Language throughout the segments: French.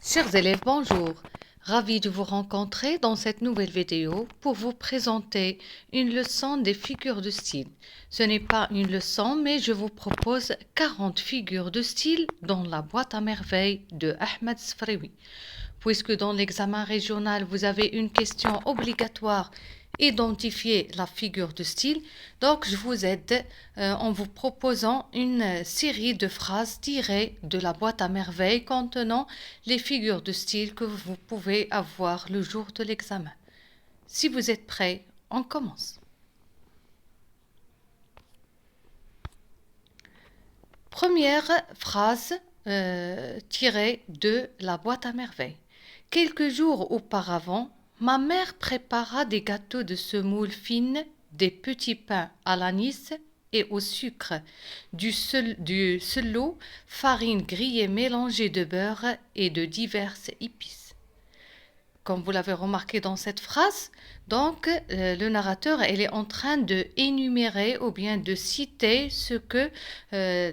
Chers élèves, bonjour. Ravi de vous rencontrer dans cette nouvelle vidéo pour vous présenter une leçon des figures de style. Ce n'est pas une leçon, mais je vous propose 40 figures de style dans la boîte à merveilles de Ahmed Sfraoui. Puisque dans l'examen régional, vous avez une question obligatoire, identifier la figure de style, donc je vous aide en vous proposant une série de phrases tirées de la boîte à merveilles contenant les figures de style que vous pouvez avoir le jour de l'examen. Si vous êtes prêts, on commence. Première phrase tirée de la boîte à merveilles. Quelques jours auparavant, ma mère prépara des gâteaux de semoule fine, des petits pains à l'anis et au sucre, du selot, farine grillée mélangée de beurre et de diverses épices. Comme vous l'avez remarqué dans cette phrase, donc le narrateur il est en train de énumérer ou bien de citer ce que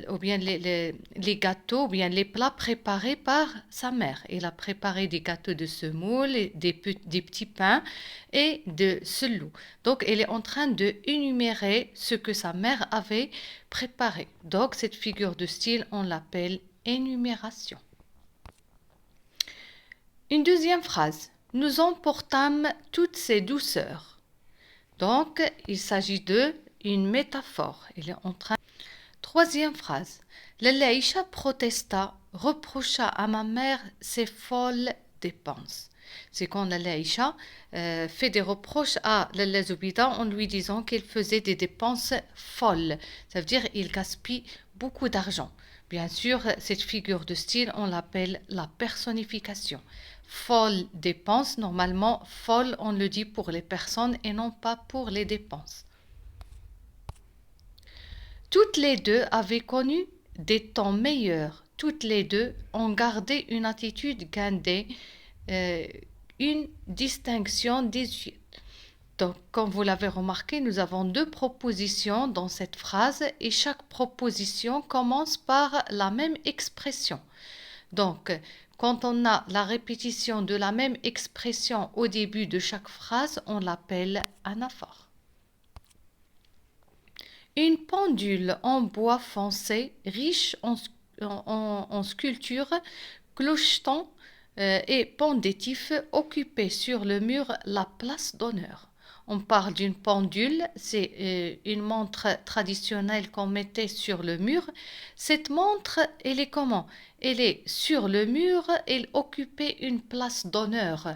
ou bien les gâteaux ou bien les plats préparés par sa mère. Il a préparé des gâteaux de semoule, des petits pains et de selou. Donc il est en train de énumérer ce que sa mère avait préparé. Donc cette figure de style on l'appelle énumération. Une deuxième phrase. Nous emportâmes toutes ces douceurs. Donc, il s'agit d'une métaphore. Il est en train. Troisième phrase. Lalla Aïcha protesta, reprocha à ma mère ses folles dépenses. C'est quand Lalla Aïcha fait des reproches à Lalla Zoubida en lui disant qu'il faisait des dépenses folles. Ça veut dire qu'il gaspille beaucoup d'argent. Bien sûr, cette figure de style, on l'appelle la personnification. Folle dépense, normalement, folle, on le dit pour les personnes et non pas pour les dépenses. Toutes les deux avaient connu des temps meilleurs. Toutes les deux ont gardé une attitude gardée, une distinction désuète. Donc, comme vous l'avez remarqué, nous avons deux propositions dans cette phrase et chaque proposition commence par la même expression. Donc, quand on a la répétition de la même expression au début de chaque phrase, on l'appelle anaphore. Une pendule en bois foncé, riche en sculptures, clochetons et pendentifs occupait sur le mur la place d'honneur. On parle d'une pendule, c'est une montre traditionnelle qu'on mettait sur le mur. Cette montre, elle est comment? Elle est sur le mur, elle occupait une place d'honneur.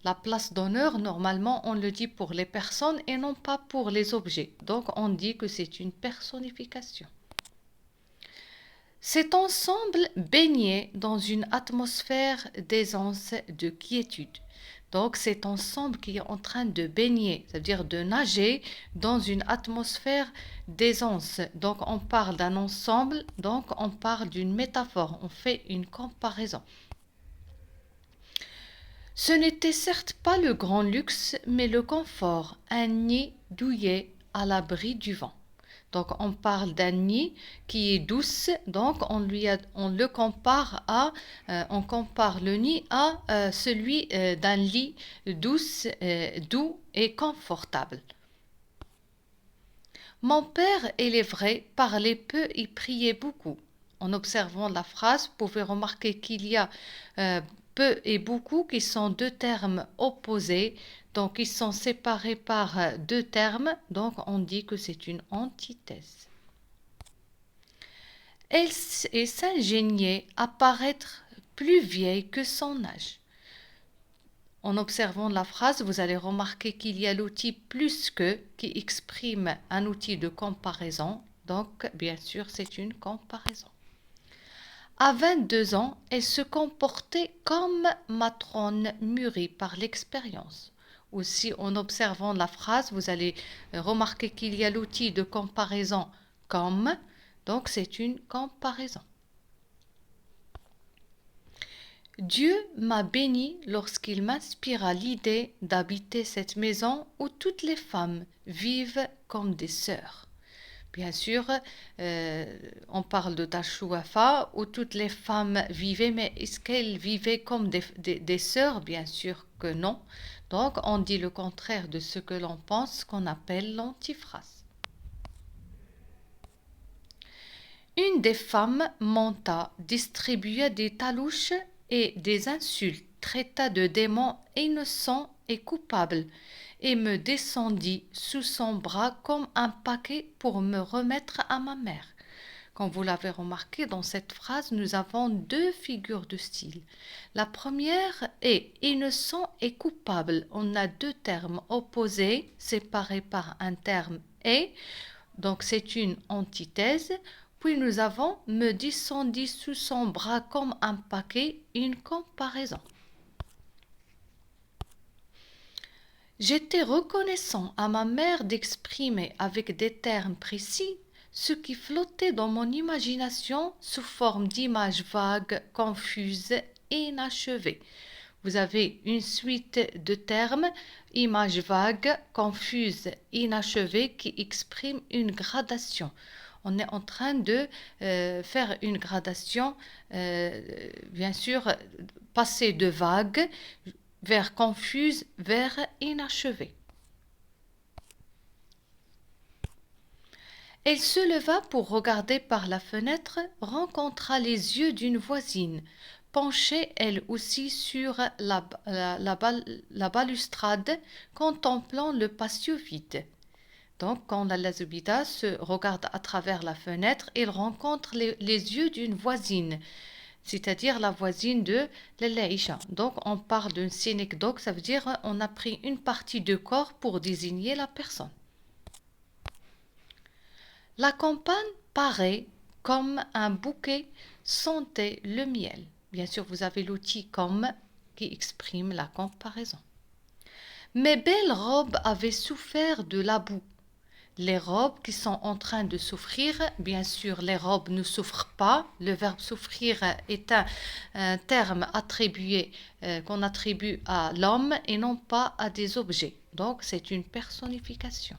La place d'honneur, normalement, on le dit pour les personnes et non pas pour les objets. Donc, on dit que c'est une personnification. Cet ensemble baignait dans une atmosphère d'aisance, de quiétude. Donc, cet ensemble qui est en train de baigner, c'est-à-dire de nager dans une atmosphère d'aisance. Donc, on parle d'un ensemble, donc on parle d'une métaphore, on fait une comparaison. Ce n'était certes pas le grand luxe, mais le confort, un nid douillet à l'abri du vent. Donc on parle d'un nid qui est douce, donc on le compare à, on compare le nid à celui d'un lit douce, doux et confortable. Mon père, il est vrai, parlait peu et priait beaucoup. En observant la phrase, vous pouvez remarquer qu'il y a peu et beaucoup qui sont deux termes opposés, donc ils sont séparés par deux termes, donc on dit que c'est une antithèse. Elle s'ingéniait à paraître plus vieille que son âge. En observant la phrase, vous allez remarquer qu'il y a l'outil plus que qui exprime un outil de comparaison, donc bien sûr c'est une comparaison. À 22 ans, elle se comportait comme matrone mûrie par l'expérience. Aussi, en observant la phrase, vous allez remarquer qu'il y a l'outil de comparaison comme, donc c'est une comparaison. Dieu m'a béni lorsqu'il m'inspira l'idée d'habiter cette maison où toutes les femmes vivent comme des sœurs. Bien sûr, on parle de Tashouafa où toutes les femmes vivaient, mais est-ce qu'elles vivaient comme des sœurs? Bien sûr que non. Donc, on dit le contraire de ce que l'on pense, qu'on appelle l'antiphrase. Une des femmes monta, distribua des talouches et des insultes, traita de démons innocents et coupables, et me descendit sous son bras comme un paquet pour me remettre à ma mère. Comme vous l'avez remarqué, dans cette phrase, nous avons deux figures de style. La première est innocent et coupable. On a deux termes opposés, séparés par un terme et, donc c'est une antithèse. Puis nous avons me descendit sous son bras comme un paquet, une comparaison. J'étais reconnaissant à ma mère d'exprimer avec des termes précis ce qui flottait dans mon imagination sous forme d'images vagues, confuses et inachevées. Vous avez une suite de termes, images vagues, confuses, inachevées, qui expriment une gradation. On est en train de faire une gradation, bien sûr, passer de vague vers confuse, vers inachevé. Elle se leva pour regarder par la fenêtre, rencontra les yeux d'une voisine, penchée elle aussi sur la balustrade, contemplant le patio vide. Donc, quand la Zubida se regarde à travers la fenêtre, elle rencontre les yeux d'une voisine, c'est-à-dire la voisine de l'Aïcha. Donc, on parle d'une synecdoque, ça veut dire on a pris une partie du corps pour désigner la personne. La campagne paraît comme un bouquet, sentait le miel. Bien sûr, vous avez l'outil comme qui exprime la comparaison. Mes belles robes avaient souffert de la boue. Les robes qui sont en train de souffrir, bien sûr, les robes ne souffrent pas. Le verbe souffrir est un terme attribué, qu'on attribue à l'homme et non pas à des objets. Donc, c'est une personnification.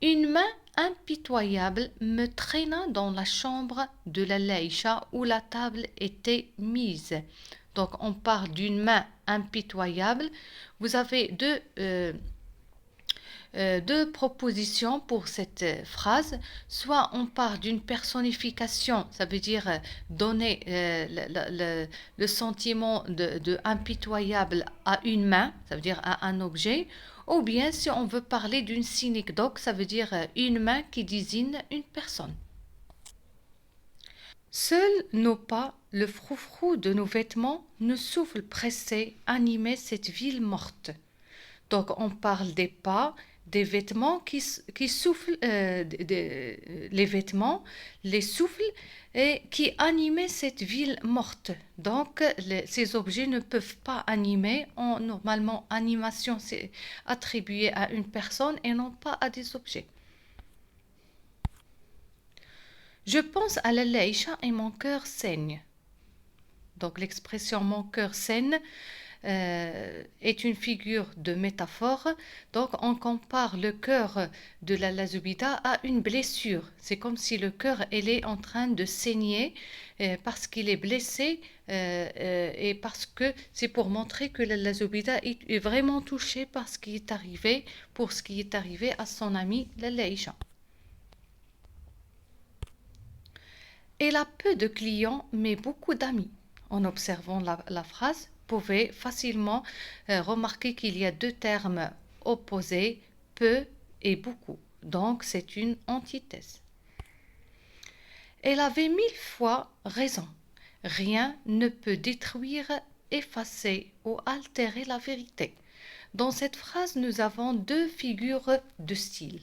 Une main impitoyable me traîna dans la chambre de la Laïcha où la table était mise. Donc, on parle d'une main impitoyable. Vous avez deux propositions pour cette phrase. Soit on part d'une personnification, ça veut dire donner le sentiment de impitoyable à une main, ça veut dire à un objet, ou bien si on veut parler d'une synecdoque, ça veut dire une main qui désigne une personne. Seuls nos pas, le froufrou de nos vêtements, nos souffles pressés animaient cette ville morte. Donc on parle des pas, des vêtements qui soufflent, les vêtements, les souffles et qui animaient cette ville morte. Donc ces objets ne peuvent pas animer. Normalement, animation c'est attribué à une personne et non pas à des objets. Je pense à la Laïcha et mon cœur saigne. Donc l'expression mon cœur saigne est une figure de métaphore. Donc on compare le cœur de la Zubida à une blessure. C'est comme si le cœur est en train de saigner parce qu'il est blessé et parce que c'est pour montrer que la Zubida est vraiment touchée par ce qui est arrivé, pour ce qui est arrivé à son amie la Laïcha. Elle a peu de clients mais beaucoup d'amis. En observant la phrase, vous pouvez facilement remarquer qu'il y a deux termes opposés, peu et beaucoup. Donc c'est une antithèse. Elle avait 1000 fois raison. Rien ne peut détruire, effacer ou altérer la vérité. Dans cette phrase, nous avons deux figures de style.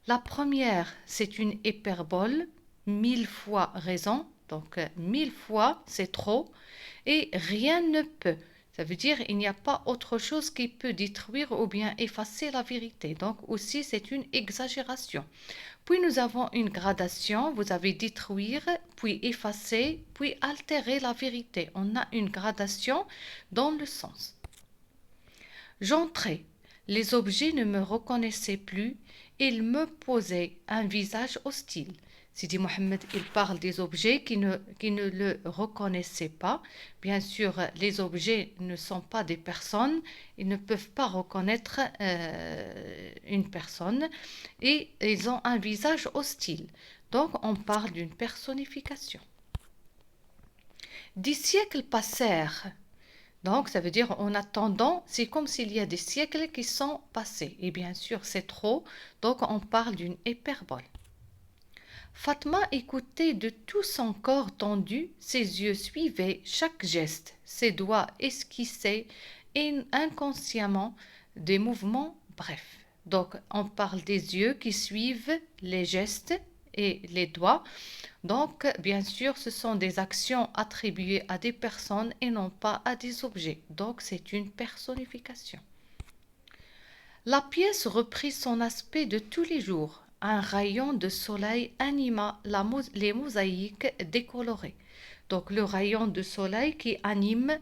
La première, c'est une hyperbole, 1000 fois raison, donc 1000 fois c'est trop, et rien ne peut. Ça veut dire il n'y a pas autre chose qui peut détruire ou bien effacer la vérité. Donc aussi c'est une exagération. Puis nous avons une gradation, vous avez détruire, puis effacer, puis altérer la vérité. On a une gradation dans le sens. J'entrai. Les objets ne me reconnaissaient plus, ils me posaient un visage hostile. Sidi Mohamed, il parle des objets qui ne le reconnaissaient pas. Bien sûr, les objets ne sont pas des personnes, ils ne peuvent pas reconnaître une personne et ils ont un visage hostile. Donc, on parle d'une personnification. Des siècles passèrent. Donc, ça veut dire en attendant, c'est comme s'il y a des siècles qui sont passés. Et bien sûr, c'est trop, donc on parle d'une hyperbole. Fatma écoutait de tout son corps tendu, ses yeux suivaient chaque geste, ses doigts esquissaient inconsciemment des mouvements brefs. Donc, on parle des yeux qui suivent les gestes et les doigts. Donc, bien sûr, ce sont des actions attribuées à des personnes et non pas à des objets. Donc, c'est une personnification. La pièce reprit son aspect de tous les jours. Un rayon de soleil anima les mosaïques décolorées. Donc, le rayon de soleil qui anime,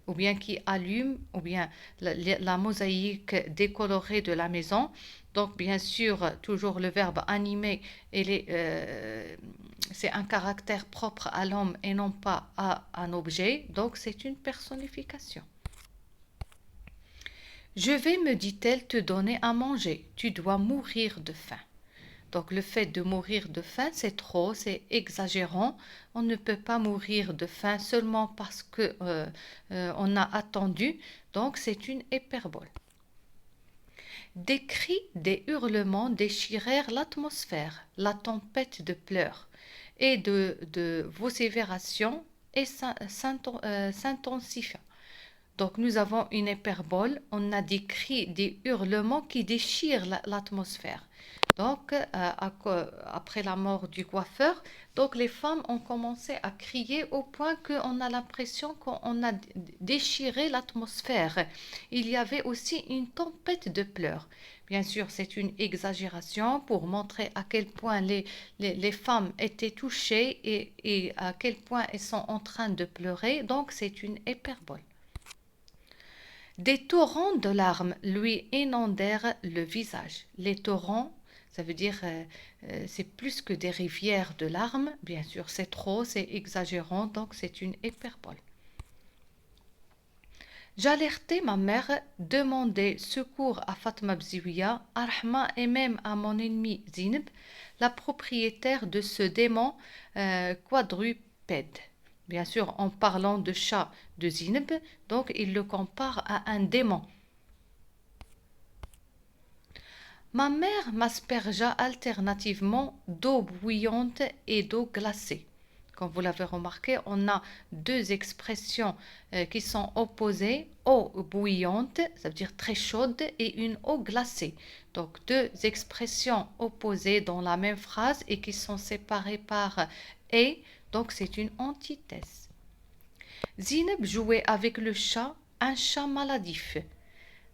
ou bien qui allume, ou bien la mosaïque décolorée de la maison. Donc, bien sûr, toujours le verbe animer, c'est un caractère propre à l'homme et non pas à un objet. Donc, c'est une personnification. Je vais, me dit-elle, te donner à manger. Tu dois mourir de faim. Donc, le fait de mourir de faim, c'est trop, c'est exagérant. On ne peut pas mourir de faim seulement parce que on a attendu. Donc, c'est une hyperbole. Des cris, des hurlements déchirèrent l'atmosphère, la tempête de pleurs et de vociférations s'intensifia. Donc nous avons une hyperbole, on a des cris, des hurlements qui déchirent l'atmosphère. Donc après la mort du coiffeur, donc les femmes ont commencé à crier au point qu'on a l'impression qu'on a déchiré l'atmosphère. Il y avait aussi une tempête de pleurs. Bien sûr, c'est une exagération pour montrer à quel point les femmes étaient touchées et à quel point elles sont en train de pleurer. Donc c'est une hyperbole. Des torrents de larmes lui inondèrent le visage. Les torrents, ça veut dire c'est plus que des rivières de larmes. Bien sûr, c'est trop, c'est exagérant, donc c'est une hyperbole. J'alertai ma mère, demandai secours à Fatma Bziouia, à Rahma et même à mon ennemi Zineb, la propriétaire de ce démon quadrupède. Bien sûr, en parlant de chat de Zineb, donc il le compare à un démon. Ma mère m'aspergea alternativement d'eau bouillante et d'eau glacée. Comme vous l'avez remarqué, on a deux expressions qui sont opposées. Eau bouillante, ça veut dire très chaude, et une eau glacée. Donc deux expressions opposées dans la même phrase et qui sont séparées par « et ». Donc c'est une antithèse. Zineb jouait avec le chat, un chat maladif.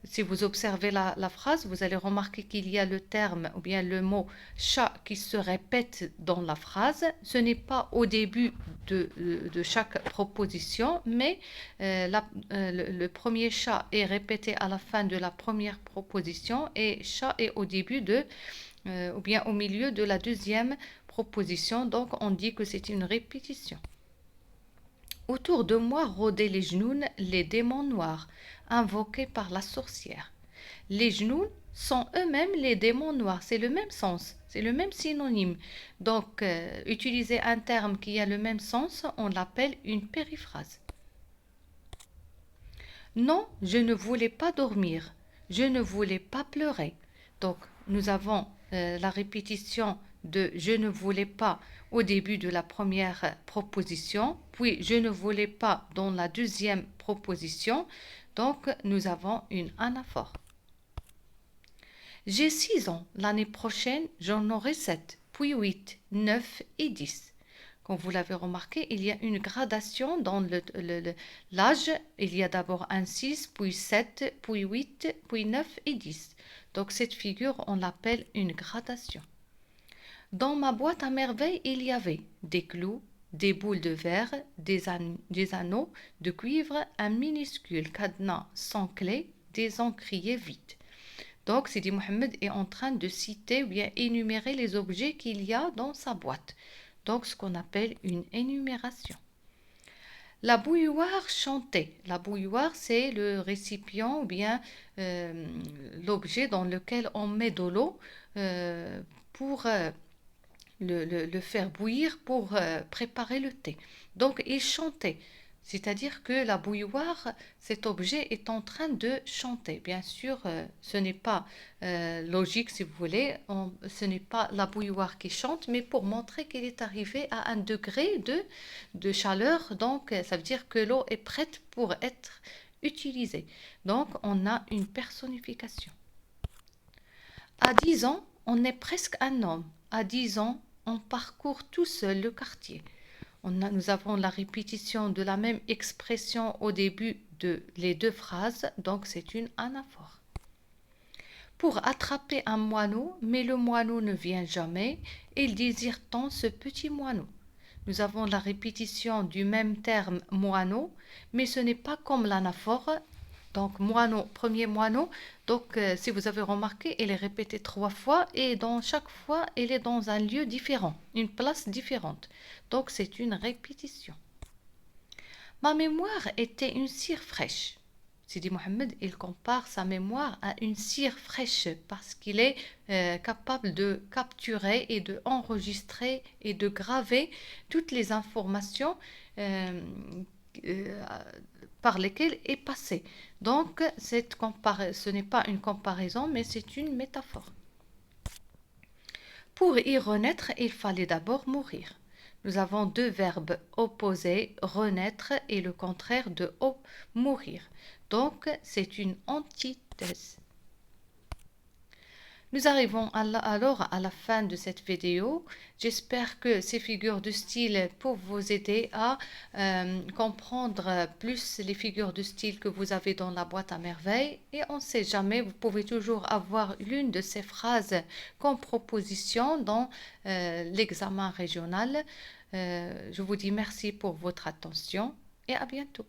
Si vous observez la phrase, vous allez remarquer qu'il y a le terme ou bien le mot chat qui se répète dans la phrase. Ce n'est pas au début de chaque proposition, mais le premier chat est répété à la fin de la première proposition et chat est au début ou bien au milieu de la deuxième proposition. Donc on dit que c'est une répétition. Autour de moi rôdaient les genoux, les démons noirs, invoqués par la sorcière. Les genoux sont eux-mêmes les démons noirs, c'est le même sens, c'est le même synonyme. Donc, utiliser un terme qui a le même sens, on l'appelle une périphrase. Non, je ne voulais pas dormir, je ne voulais pas pleurer. Donc, nous avons la répétition de je ne voulais pas au début de la première proposition, puis je ne voulais pas dans la deuxième proposition. Donc, nous avons une anaphore. J'ai 6 ans. L'année prochaine, j'en aurai 7, puis 8, 9 et 10. Comme vous l'avez remarqué, il y a une gradation dans l'âge. Il y a d'abord un 6, puis 7, puis 8, puis 9 et 10. Donc, cette figure, on l'appelle une gradation. Dans ma boîte à merveilles, il y avait des clous, des boules de verre, des anneaux de cuivre, un minuscule cadenas sans clé, des encriers vides. Donc, Sidi Mohamed est en train de citer ou bien énumérer les objets qu'il y a dans sa boîte. Donc, ce qu'on appelle une énumération. La bouilloire chantait. La bouilloire, c'est le récipient ou bien l'objet dans lequel on met de l'eau pour le faire bouillir pour préparer le thé. Donc, il chantait. C'est-à-dire que la bouilloire, cet objet est en train de chanter. Bien sûr, ce n'est pas logique si vous voulez, ce n'est pas la bouilloire qui chante, mais pour montrer qu'elle est arrivée à un degré de chaleur, donc ça veut dire que l'eau est prête pour être utilisée. Donc on a une personnification. À 10 ans, on est presque un homme. À 10 ans, on parcourt tout seul le quartier. Nous avons la répétition de la même expression au début de les deux phrases, donc c'est une anaphore. Pour attraper un moineau, mais le moineau ne vient jamais, il désire tant ce petit moineau. Nous avons la répétition du même terme moineau, mais ce n'est pas comme l'anaphore. Donc moineau, premier moineau. Donc si vous avez remarqué, elle est répétée 3 fois et dans chaque fois, elle est dans un lieu différent, une place différente. Donc c'est une répétition. Ma mémoire était une cire fraîche. Sidi Mohamed, il compare sa mémoire à une cire fraîche parce qu'il est capable de capturer et de enregistrer et de graver toutes les informations par lesquelles est passé. Donc, ce n'est pas une comparaison, mais c'est une métaphore. Pour y renaître, il fallait d'abord mourir. Nous avons deux verbes opposés, renaître et le contraire de mourir. Donc, c'est une antithèse. Nous arrivons alors à la fin de cette vidéo. J'espère que ces figures de style peuvent vous aider à comprendre plus les figures de style que vous avez dans la boîte à merveilles. Et on ne sait jamais, vous pouvez toujours avoir l'une de ces phrases comme proposition dans l'examen régional. Je vous dis merci pour votre attention et à bientôt.